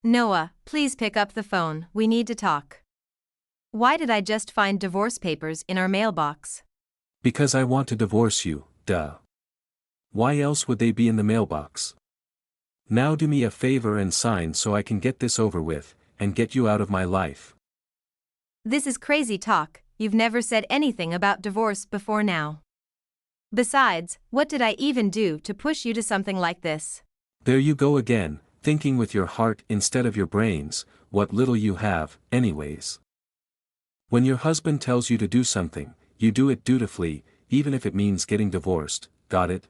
Noah, please pick up the phone, we need to talk. Why did I just find divorce papers in our mailbox? Because I want to divorce you, duh. Why else would they be in the mailbox? Now do me a favor and sign so I can get this over with, and get you out of my life. This is crazy talk, you've never said anything about divorce before now. Besides, what did I even do to push you to something like this? There you go again, thinking with your heart instead of your brains, what little you have, anyways. When your husband tells you to do something, you do it dutifully, even if it means getting divorced, got it?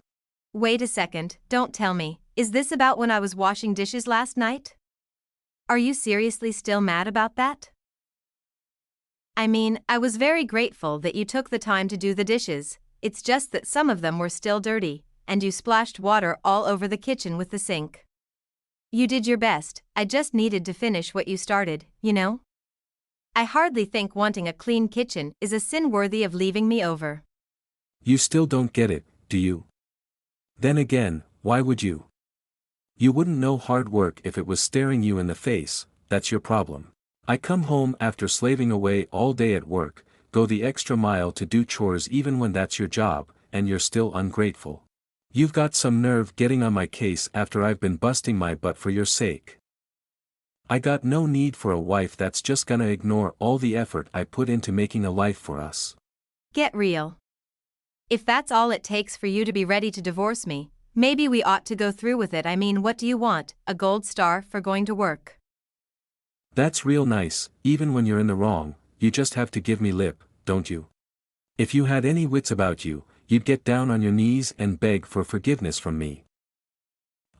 Wait a second, don't tell me, is this about when I was washing dishes last night? Are you seriously still mad about that? I mean, I was very grateful that you took the time to do the dishes, it's just that some of them were still dirty, and you splashed water all over the kitchen with the sink. You did your best, I just needed to finish what you started, you know? I hardly think wanting a clean kitchen is a sin worthy of leaving me over. You still don't get it, do you? Then again, why would you? You wouldn't know hard work if it was staring you in the face, that's your problem. I come home after slaving away all day at work, go the extra mile to do chores even when that's your job, and you're still ungrateful. You've got some nerve getting on my case after I've been busting my butt for your sake. I got no need for a wife that's just gonna ignore all the effort I put into making a life for us. Get real. If that's all it takes for you to be ready to divorce me, maybe we ought to go through with it. I mean, what do you want, a gold star for going to work? That's real nice, even when you're in the wrong, you just have to give me lip, don't you? If you had any wits about you, you'd get down on your knees and beg for forgiveness from me.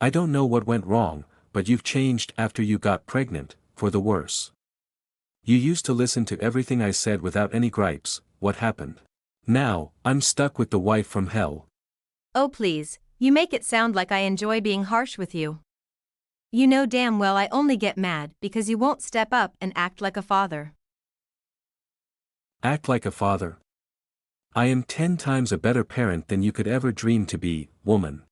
I don't know what went wrong, but you've changed after you got pregnant, for the worse. You used to listen to everything I said without any gripes, what happened? Now, I'm stuck with the wife from hell. Oh please, you make it sound like I enjoy being harsh with you. You know damn well I only get mad because you won't step up and act like a father. Act like a father? I am 10 times a better parent than you could ever dream to be, woman.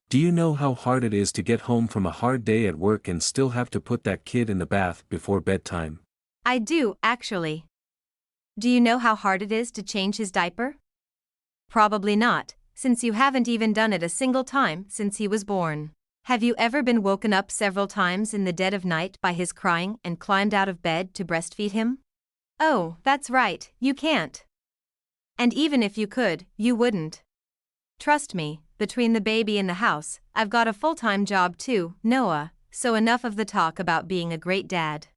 Do you know how hard it is to get home from a hard day at work and still have to put that kid in the bath before bedtime? I do, actually. Do you know how hard it is to change his diaper? Probably not, since you haven't even done it a single time since he was born. Have you ever been woken up several times in the dead of night by his crying and climbed out of bed to breastfeed him? Oh, that's right, you can't. And even if you could, you wouldn't. Trust me, between the baby and the house, I've got a full-time job too, Noah, so enough of the talk about being a great dad.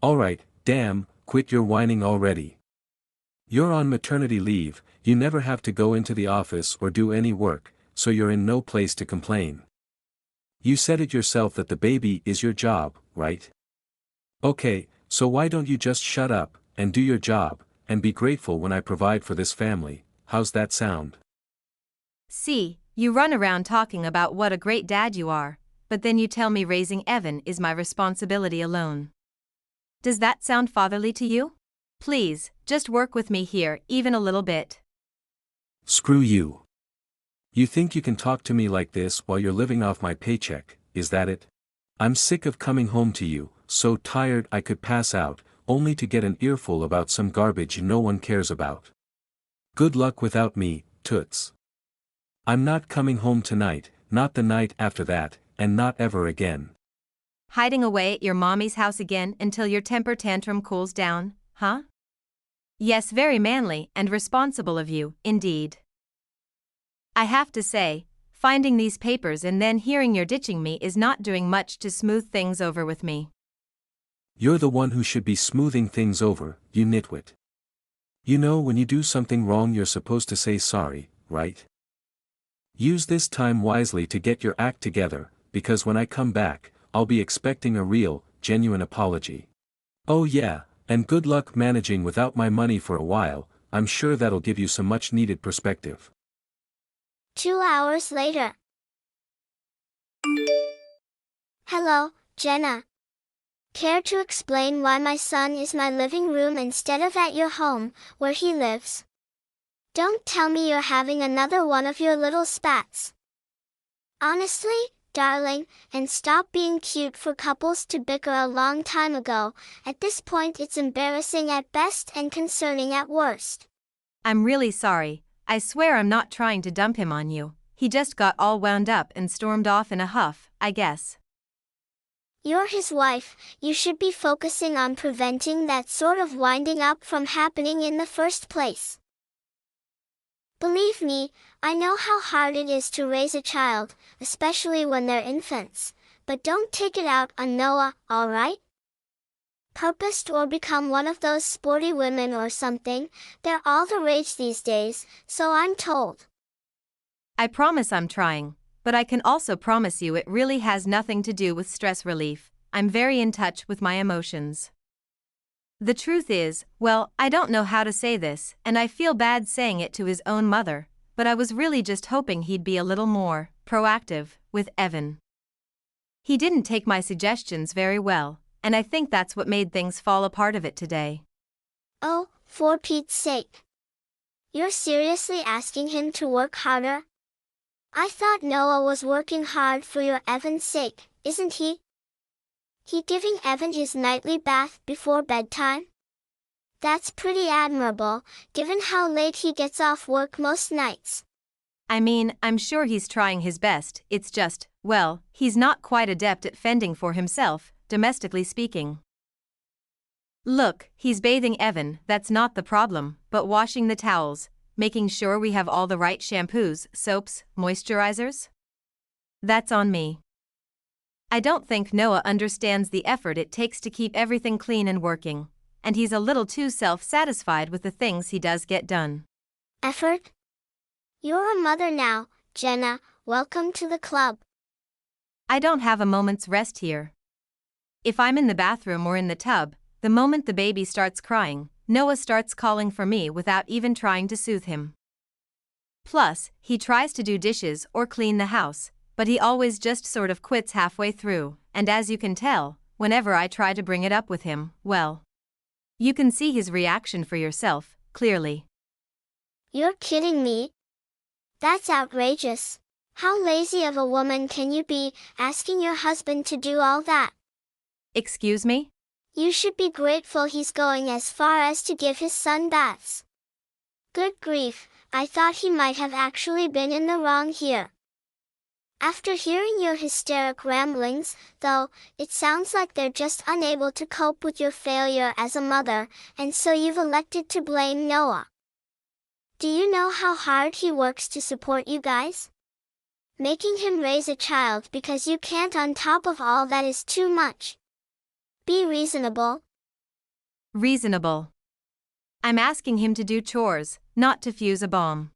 Alright, damn, quit your whining already. You're on maternity leave, you never have to go into the office or do any work, so you're in no place to complain. You said it yourself that the baby is your job, right? Okay, so why don't you just shut up, and do your job, and be grateful when I provide for this family, how's that sound? See, you run around talking about what a great dad you are, but then you tell me raising Evan is my responsibility alone. Does that sound fatherly to you? Please, just work with me here even a little bit. Screw you. You think you can talk to me like this while you're living off my paycheck, is that it? I'm sick of coming home to you, so tired I could pass out, only to get an earful about some garbage no one cares about. Good luck without me, toots. I'm not coming home tonight, not the night after that, and not ever again. Hiding away at your mommy's house again until your temper tantrum cools down, huh? Yes, very manly and responsible of you, indeed. I have to say, finding these papers and then hearing you're ditching me is not doing much to smooth things over with me. You're the one who should be smoothing things over, you nitwit. You know when you do something wrong you're supposed to say sorry, right? Use this time wisely to get your act together, because when I come back, I'll be expecting a real, genuine apology. Oh yeah, and good luck managing without my money for a while, I'm sure that'll give you some much needed perspective. 2 hours later. Hello, Jenna. Care to explain why my son is my living room instead of at your home, where he lives? Don't tell me you're having another one of your little spats. Honestly, darling, and stop being cute for couples to bicker a long time ago. At this point it's embarrassing at best and concerning at worst. I'm really sorry. I swear I'm not trying to dump him on you. He just got all wound up and stormed off in a huff, I guess. You're his wife, you should be focusing on preventing that sort of winding up from happening in the first place. Believe me, I know how hard it is to raise a child, especially when they're infants, but don't take it out on Noah, alright? Purposed or become one of those sporty women or something, they're all the rage these days, so I'm told. I promise I'm trying, but I can also promise you it really has nothing to do with stress relief. I'm very in touch with my emotions. The truth is, well, I don't know how to say this, and I feel bad saying it to his own mother, but I was really just hoping he'd be a little more proactive with Evan. He didn't take my suggestions very well, and I think that's what made things fall apart of it today. Oh, for Pete's sake. You're seriously asking him to work harder? I thought Noah was working hard for your Evan's sake, isn't he? He giving Evan his nightly bath before bedtime? That's pretty admirable, given how late he gets off work most nights. I mean, I'm sure he's trying his best, it's just, well, he's not quite adept at fending for himself, domestically speaking. Look, he's bathing Evan, that's not the problem, but washing the towels, making sure we have all the right shampoos, soaps, moisturizers? That's on me. I don't think Noah understands the effort it takes to keep everything clean and working, and he's a little too self-satisfied with the things he does get done. Effort? You're a mother now, Jenna, welcome to the club. I don't have a moment's rest here. If I'm in the bathroom or in the tub, the moment the baby starts crying, Noah starts calling for me without even trying to soothe him. Plus, he tries to do dishes or clean the house, but he always just sort of quits halfway through, and as you can tell, whenever I try to bring it up with him, well, you can see his reaction for yourself, clearly. You're kidding me? That's outrageous. How lazy of a woman can you be, asking your husband to do all that? Excuse me? You should be grateful he's going as far as to give his son baths. Good grief, I thought he might have actually been in the wrong here. After hearing your hysteric ramblings, though, it sounds like they're just unable to cope with your failure as a mother, and so you've elected to blame Noah. Do you know how hard he works to support you guys? Making him raise a child because you can't on top of all that is too much. Be reasonable. Reasonable. I'm asking him to do chores, not to fuse a bomb.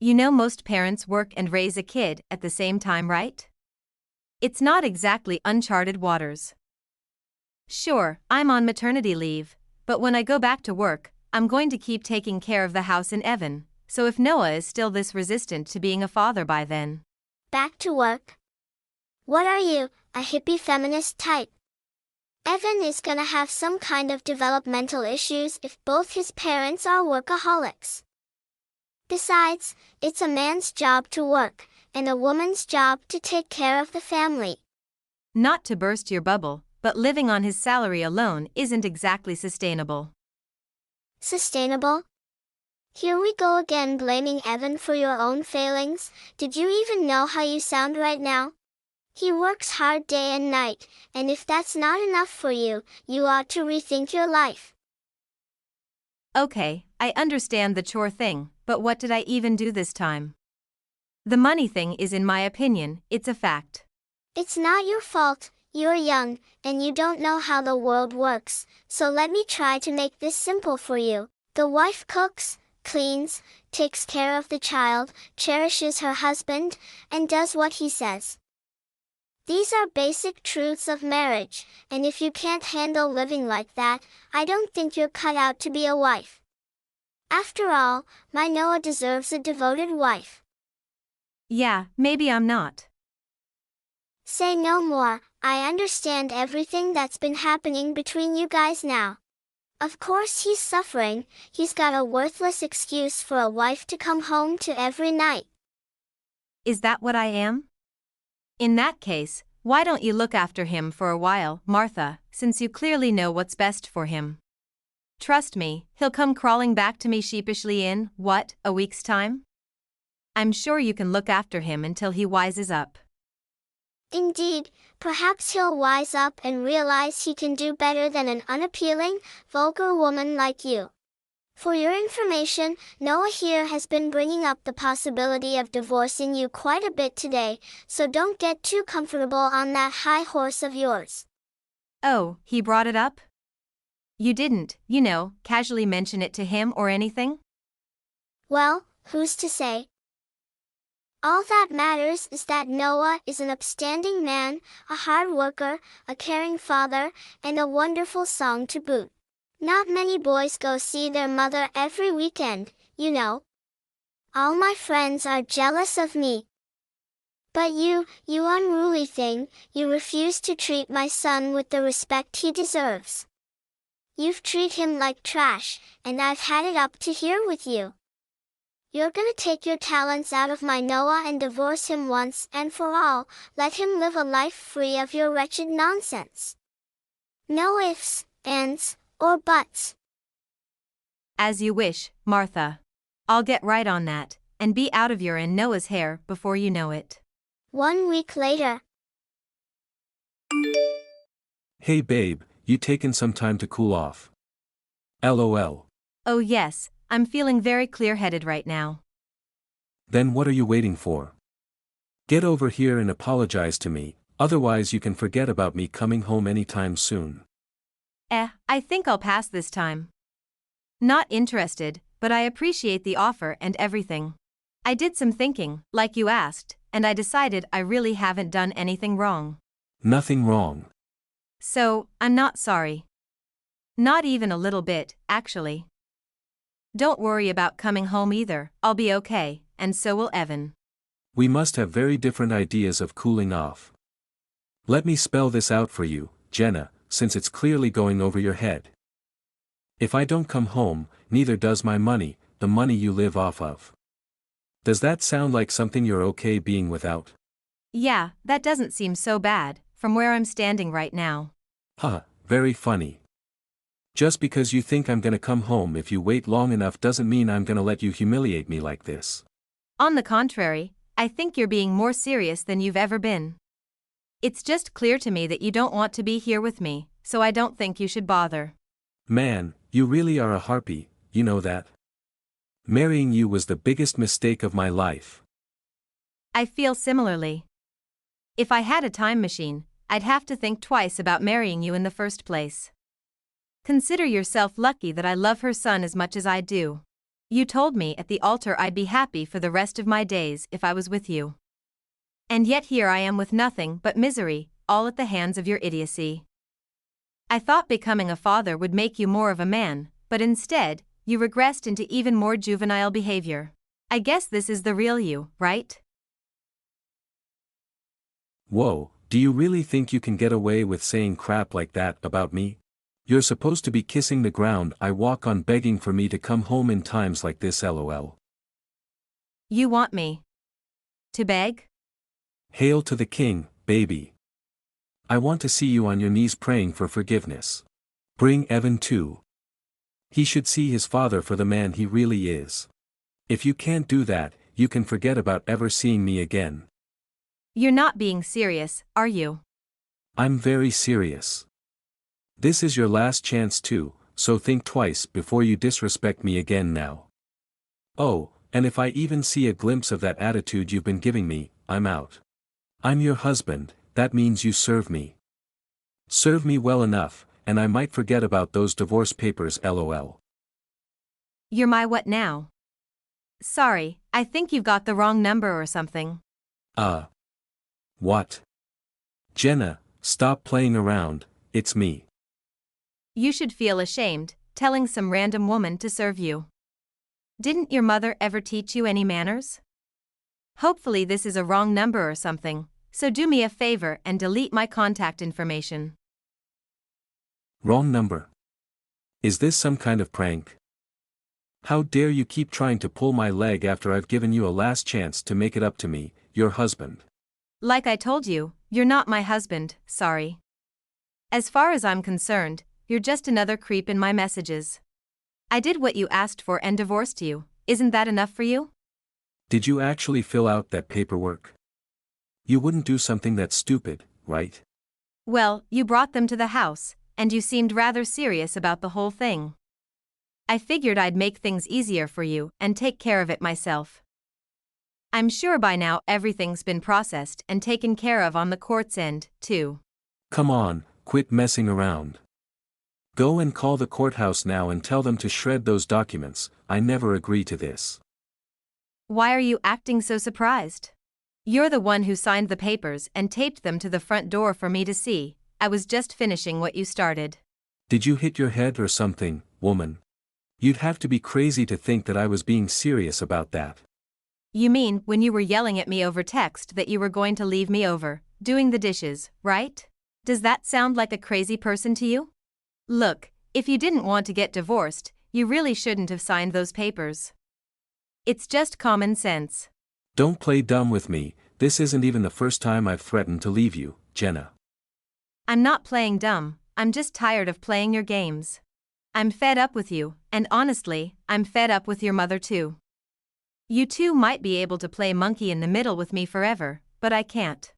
You know most parents work and raise a kid at the same time, right? It's not exactly uncharted waters. Sure, I'm on maternity leave, but when I go back to work, I'm going to keep taking care of the house and Evan, so if Noah is still this resistant to being a father by then. Back to work? What are you, a hippie feminist type? Evan is gonna have some kind of developmental issues if both his parents are workaholics. Besides, it's a man's job to work, and a woman's job to take care of the family. Not to burst your bubble, but living on his salary alone isn't exactly sustainable. Sustainable? Here we go again blaming Evan for your own failings. Did you even know how you sound right now? He works hard day and night, and if that's not enough for you, you ought to rethink your life. Okay, I understand the chore thing, but what did I even do this time? The money thing is, in my opinion, it's a fact. It's not your fault, you're young, and you don't know how the world works, so let me try to make this simple for you. The wife cooks, cleans, takes care of the child, cherishes her husband, and does what he says. These are basic truths of marriage, and if you can't handle living like that, I don't think you're cut out to be a wife. After all, my Noah deserves a devoted wife. Yeah, maybe I'm not. Say no more, I understand everything that's been happening between you guys now. Of course he's suffering, he's got a worthless excuse for a wife to come home to every night. Is that what I am? In that case, why don't you look after him for a while, Martha, since you clearly know what's best for him? Trust me, he'll come crawling back to me sheepishly in, what, a week's time? I'm sure you can look after him until he wises up. Indeed, perhaps he'll wise up and realize he can do better than an unappealing, vulgar woman like you. For your information, Noah here has been bringing up the possibility of divorcing you quite a bit today, so don't get too comfortable on that high horse of yours. Oh, he brought it up? You didn't, casually mention it to him or anything? Well, who's to say? All that matters is that Noah is an upstanding man, a hard worker, a caring father, and a wonderful song to boot. Not many boys go see their mother every weekend, you know. All my friends are jealous of me. But you unruly thing, you refuse to treat my son with the respect he deserves. You've treated him like trash, and I've had it up to here with you. You're gonna take your talents out of my Noah and divorce him once and for all, let him live a life free of your wretched nonsense. No ifs, ands, or buts. As you wish, Martha. I'll get right on that, and be out of your and Noah's hair before you know it. 1 week later. Hey babe, you taken some time to cool off? LOL. Oh yes, I'm feeling very clear-headed right now. Then what are you waiting for? Get over here and apologize to me, otherwise you can forget about me coming home anytime soon. I think I'll pass this time. Not interested, but I appreciate the offer and everything. I did some thinking, like you asked, and I decided I really haven't done anything wrong. Nothing wrong. So, I'm not sorry. Not even a little bit, actually. Don't worry about coming home either, I'll be okay, and so will Evan. We must have very different ideas of cooling off. Let me spell this out for you, Jenna, since it's clearly going over your head. If I don't come home, neither does my money, the money you live off of. Does that sound like something you're okay being without? Yeah, that doesn't seem so bad, from where I'm standing right now. Huh, very funny. Just because you think I'm gonna come home if you wait long enough doesn't mean I'm gonna let you humiliate me like this. On the contrary, I think you're being more serious than you've ever been. It's just clear to me that you don't want to be here with me, so I don't think you should bother. Man, you really are a harpy, you know that? Marrying you was the biggest mistake of my life. I feel similarly. If I had a time machine, I'd have to think twice about marrying you in the first place. Consider yourself lucky that I love her son as much as I do. You told me at the altar I'd be happy for the rest of my days if I was with you. And yet here I am with nothing but misery, all at the hands of your idiocy. I thought becoming a father would make you more of a man, but instead, you regressed into even more juvenile behavior. I guess this is the real you, right? Whoa, do you really think you can get away with saying crap like that about me? You're supposed to be kissing the ground I walk on begging for me to come home in times like this, LOL. You want me to beg? Hail to the king, baby. I want to see you on your knees praying for forgiveness. Bring Evan too. He should see his father for the man he really is. If you can't do that, you can forget about ever seeing me again. You're not being serious, are you? I'm very serious. This is your last chance too, so think twice before you disrespect me again now. Oh, and if I even see a glimpse of that attitude you've been giving me, I'm out. I'm your husband, that means you serve me. Serve me well enough, and I might forget about those divorce papers, LOL. You're my what now? Sorry, I think you've got the wrong number or something. What? Jenna, stop playing around, it's me. You should feel ashamed, telling some random woman to serve you. Didn't your mother ever teach you any manners? Hopefully this is a wrong number or something, so do me a favor and delete my contact information. Wrong number. Is this some kind of prank? How dare you keep trying to pull my leg after I've given you a last chance to make it up to me, your husband. Like I told you, you're not my husband, sorry. As far as I'm concerned, you're just another creep in my messages. I did what you asked for and divorced you, isn't that enough for you? Did you actually fill out that paperwork? You wouldn't do something that stupid, right? Well, you brought them to the house, and you seemed rather serious about the whole thing. I figured I'd make things easier for you and take care of it myself. I'm sure by now everything's been processed and taken care of on the court's end, too. Come on, quit messing around. Go and call the courthouse now and tell them to shred those documents. I never agree to this. Why are you acting so surprised? You're the one who signed the papers and taped them to the front door for me to see. I was just finishing what you started. Did you hit your head or something, woman? You'd have to be crazy to think that I was being serious about that. You mean when you were yelling at me over text that you were going to leave me over, doing the dishes, right? Does that sound like a crazy person to you? Look, if you didn't want to get divorced, you really shouldn't have signed those papers. It's just common sense. Don't play dumb with me. This isn't even the first time I've threatened to leave you, Jenna. I'm not playing dumb, I'm just tired of playing your games. I'm fed up with you, and honestly, I'm fed up with your mother too. You two might be able to play monkey in the middle with me forever, but I can't.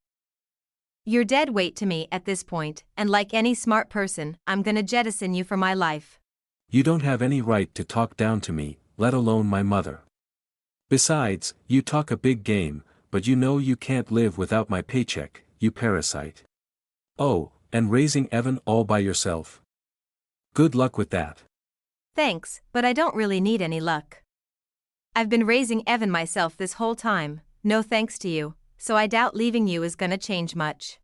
You're dead weight to me at this point, and like any smart person, I'm gonna jettison you from my life. You don't have any right to talk down to me, let alone my mother. Besides, you talk a big game, but you know you can't live without my paycheck, you parasite. Oh, and raising Evan all by yourself. Good luck with that. Thanks, but I don't really need any luck. I've been raising Evan myself this whole time, no thanks to you, so I doubt leaving you is gonna change much.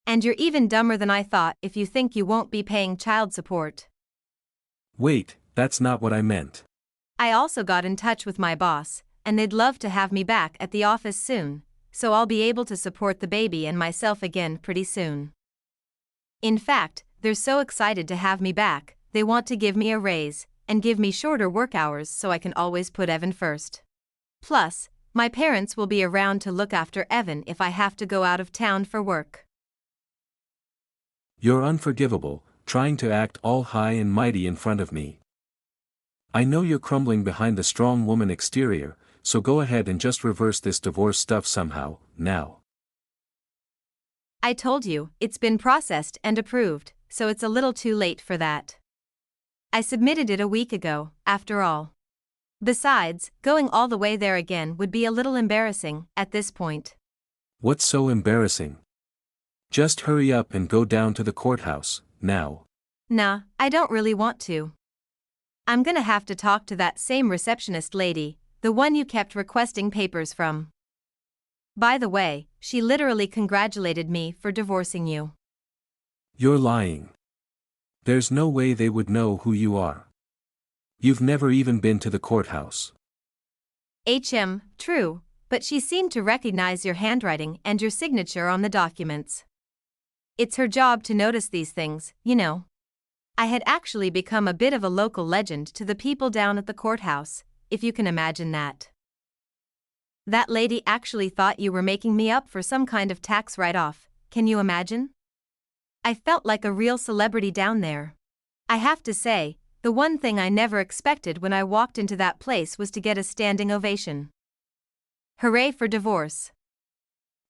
And you're even dumber than I thought if you think you won't be paying child support. Wait, that's not what I meant. I also got in touch with my boss, and they'd love to have me back at the office soon, so I'll be able to support the baby and myself again pretty soon. In fact, they're so excited to have me back, they want to give me a raise, and give me shorter work hours so I can always put Evan first. Plus, my parents will be around to look after Evan if I have to go out of town for work. You're unforgivable, trying to act all high and mighty in front of me. I know you're crumbling behind the strong woman exterior, so go ahead and just reverse this divorce stuff somehow, now. I told you, it's been processed and approved, so it's a little too late for that. I submitted it a week ago, after all. Besides, going all the way there again would be a little embarrassing, at this point. What's so embarrassing? Just hurry up and go down to the courthouse, now. Nah, I don't really want to. I'm gonna have to talk to that same receptionist lady, the one you kept requesting papers from. By the way, she literally congratulated me for divorcing you. You're lying. There's no way they would know who you are. You've never even been to the courthouse. True, but she seemed to recognize your handwriting and your signature on the documents. It's her job to notice these things, you know. I had actually become a bit of a local legend to the people down at the courthouse, if you can imagine that. That lady actually thought you were making me up for some kind of tax write-off, can you imagine? I felt like a real celebrity down there. I have to say, the one thing I never expected when I walked into that place was to get a standing ovation. Hooray for divorce.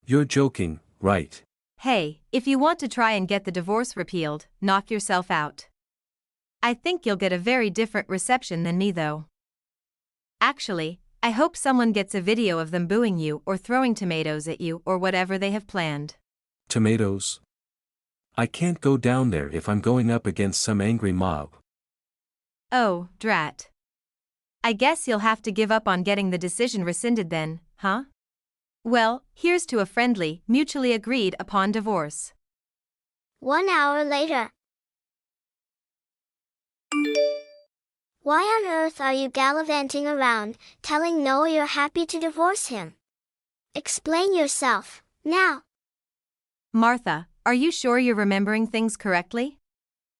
You're joking, right? Hey, if you want to try and get the divorce repealed, knock yourself out. I think you'll get a very different reception than me though. Actually, I hope someone gets a video of them booing you or throwing tomatoes at you or whatever they have planned. Tomatoes? I can't go down there if I'm going up against some angry mob. Oh, drat. I guess you'll have to give up on getting the decision rescinded then, huh? Well, here's to a friendly, mutually agreed upon divorce. 1 hour later. Why on earth are you gallivanting around, telling Noah you're happy to divorce him? Explain yourself, now. Martha, are you sure you're remembering things correctly?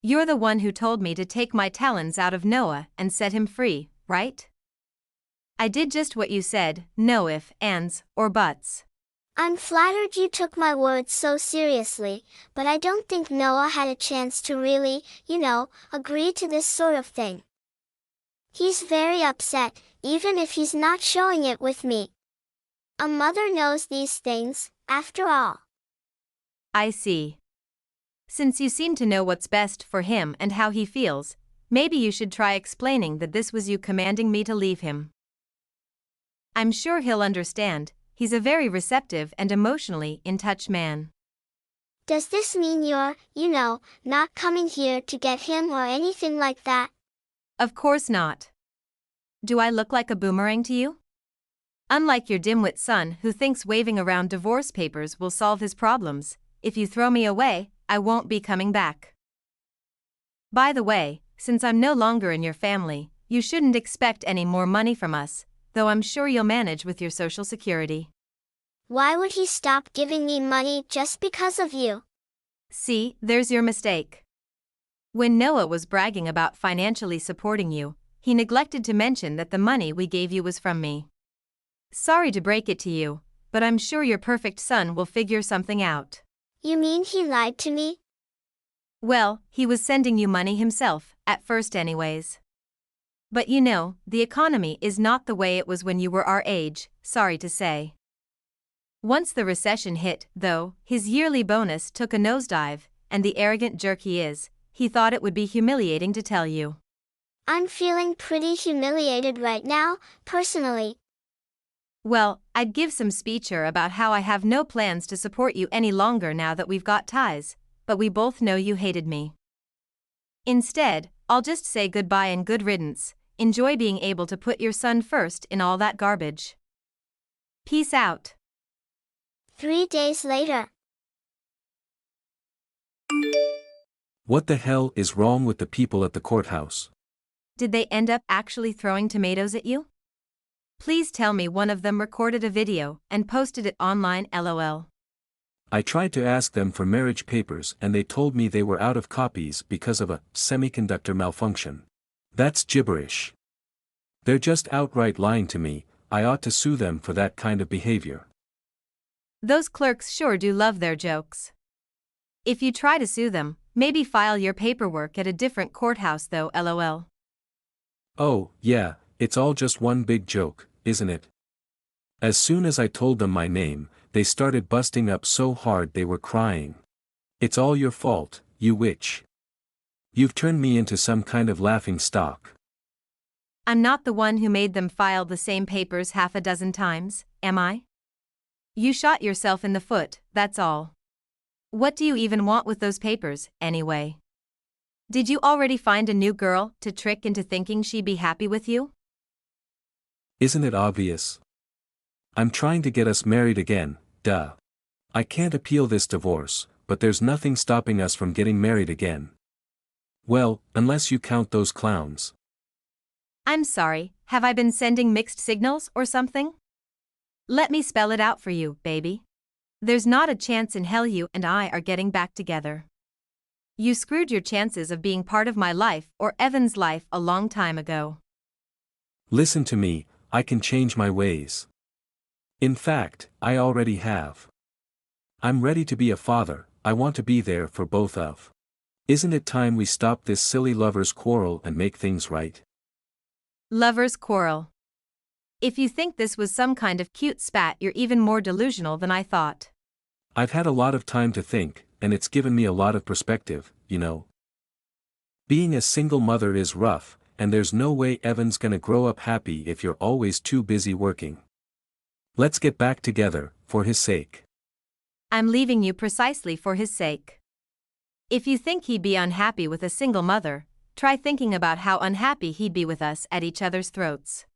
You're the one who told me to take my talons out of Noah and set him free, right? I did just what you said, no ifs, ands, or buts. I'm flattered you took my words so seriously, but I don't think Noah had a chance to really, agree to this sort of thing. He's very upset, even if he's not showing it with me. A mother knows these things, after all. I see. Since you seem to know what's best for him and how he feels, maybe you should try explaining that this was you commanding me to leave him. I'm sure he'll understand. He's a very receptive and emotionally in touch man. Does this mean you're, not coming here to get him or anything like that? Of course not. Do I look like a boomerang to you? Unlike your dimwit son who thinks waving around divorce papers will solve his problems, if you throw me away, I won't be coming back. By the way, since I'm no longer in your family, you shouldn't expect any more money from us, though I'm sure you'll manage with your Social Security. Why would he stop giving me money just because of you? See, there's your mistake. When Noah was bragging about financially supporting you, he neglected to mention that the money we gave you was from me. Sorry to break it to you, but I'm sure your perfect son will figure something out. You mean he lied to me? Well, he was sending you money himself, at first anyways. But the economy is not the way it was when you were our age, sorry to say. Once the recession hit, though, his yearly bonus took a nosedive, and the arrogant jerk he is, he thought it would be humiliating to tell you. I'm feeling pretty humiliated right now, personally. Well, I'd give some speecher about how I have no plans to support you any longer now that we've got ties, but we both know you hated me. Instead, I'll just say goodbye and good riddance. Enjoy being able to put your son first in all that garbage. Peace out. 3 days later. What the hell is wrong with the people at the courthouse? Did they end up actually throwing tomatoes at you? Please tell me one of them recorded a video and posted it online, lol. I tried to ask them for marriage papers and they told me they were out of copies because of a semiconductor malfunction. That's gibberish. They're just outright lying to me. I ought to sue them for that kind of behavior. Those clerks sure do love their jokes. If you try to sue them, maybe file your paperwork at a different courthouse though, lol. Oh, yeah, it's all just one big joke, isn't it? As soon as I told them my name, they started busting up so hard they were crying. It's all your fault, you witch. You've turned me into some kind of laughing stock. I'm not the one who made them file the same papers half a dozen times, am I? You shot yourself in the foot, that's all. What do you even want with those papers, anyway? Did you already find a new girl to trick into thinking she'd be happy with you? Isn't it obvious? I'm trying to get us married again, duh. I can't appeal this divorce, but there's nothing stopping us from getting married again. Well, unless you count those clowns. I'm sorry, have I been sending mixed signals or something? Let me spell it out for you, baby. There's not a chance in hell you and I are getting back together. You screwed your chances of being part of my life or Evan's life a long time ago. Listen to me, I can change my ways. In fact, I already have. I'm ready to be a father, I want to be there for both of. Isn't it time we stop this silly lovers' quarrel and make things right? Lovers' quarrel. If you think this was some kind of cute spat, you're even more delusional than I thought. I've had a lot of time to think, and it's given me a lot of perspective, you know. Being a single mother is rough, and there's no way Evan's gonna grow up happy if you're always too busy working. Let's get back together, for his sake. I'm leaving you precisely for his sake. If you think he'd be unhappy with a single mother, try thinking about how unhappy he'd be with us at each other's throats.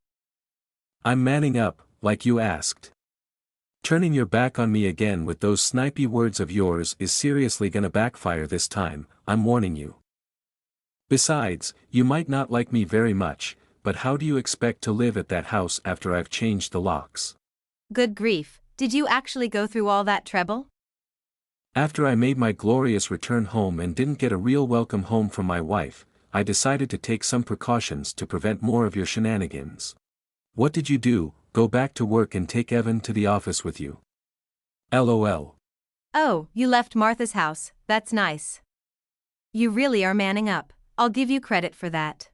I'm manning up, like you asked. Turning your back on me again with those snipey words of yours is seriously gonna backfire this time, I'm warning you. Besides, you might not like me very much, but how do you expect to live at that house after I've changed the locks? Good grief, did you actually go through all that trouble? After I made my glorious return home and didn't get a real welcome home from my wife, I decided to take some precautions to prevent more of your shenanigans. What did you do? Go back to work and take Evan to the office with you? LOL. Oh, you left Martha's house, that's nice. You really are manning up, I'll give you credit for that.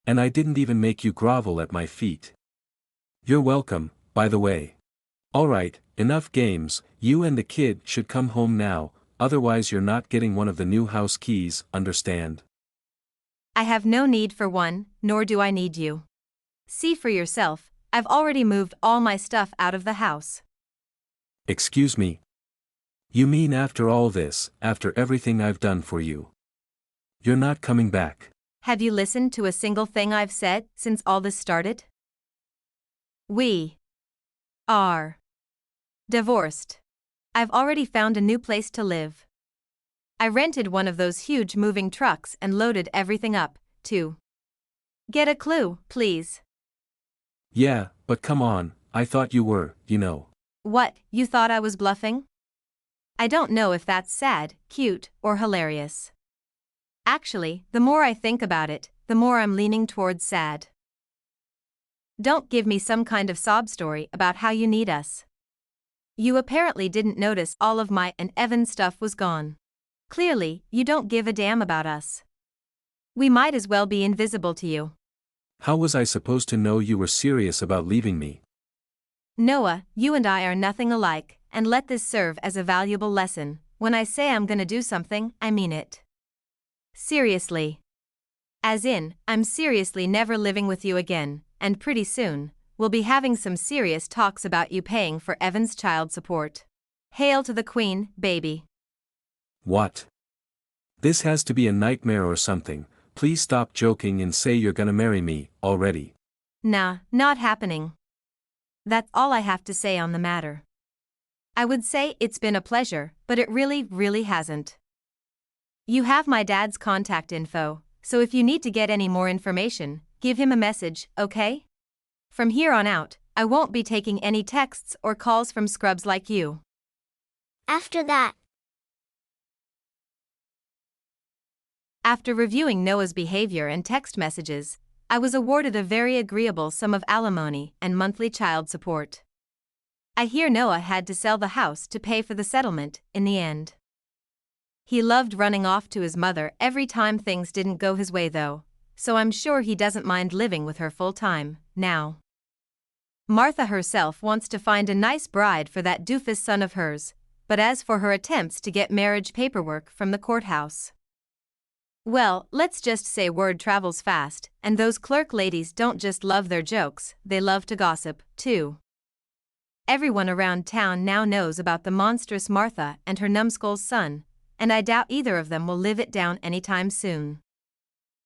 And I didn't even make you grovel at my feet. You're welcome, by the way. Alright, enough games, you and the kid should come home now, otherwise you're not getting one of the new house keys, understand? I have no need for one, nor do I need you. See for yourself, I've already moved all my stuff out of the house. Excuse me? You mean after all this, after everything I've done for you? You're not coming back? Have you listened to a single thing I've said since all this started? We are divorced. I've already found a new place to live. I rented one of those huge moving trucks and loaded everything up, too. Get a clue, please. Yeah, but come on, I thought you were, you know. What, you thought I was bluffing? I don't know if that's sad, cute, or hilarious. Actually, the more I think about it, the more I'm leaning towards sad. Don't give me some kind of sob story about how you need us. You apparently didn't notice all of my and Evan's stuff was gone. Clearly, you don't give a damn about us. We might as well be invisible to you. How was I supposed to know you were serious about leaving me? Noah, you and I are nothing alike, and let this serve as a valuable lesson. When I say I'm gonna do something, I mean it. Seriously. As in, I'm seriously never living with you again, and pretty soon, we'll be having some serious talks about you paying for Evan's child support. Hail to the Queen, baby. What? This has to be a nightmare or something. Please stop joking and say you're gonna marry me, already. Nah, not happening. That's all I have to say on the matter. I would say it's been a pleasure, but it really hasn't. You have my dad's contact info, so if you need to get any more information, give him a message, okay? From here on out, I won't be taking any texts or calls from scrubs like you. After that, After reviewing Noah's behavior and text messages, I was awarded a very agreeable sum of alimony and monthly child support. I hear Noah had to sell the house to pay for the settlement in the end. He loved running off to his mother every time things didn't go his way though, so I'm sure he doesn't mind living with her full time, now. Martha herself wants to find a nice bride for that doofus son of hers, but as for her attempts to get marriage paperwork from the courthouse, well, let's just say word travels fast, and those clerk ladies don't just love their jokes, they love to gossip, too. Everyone around town now knows about the monstrous Martha and her numbskull's son, and I doubt either of them will live it down anytime soon.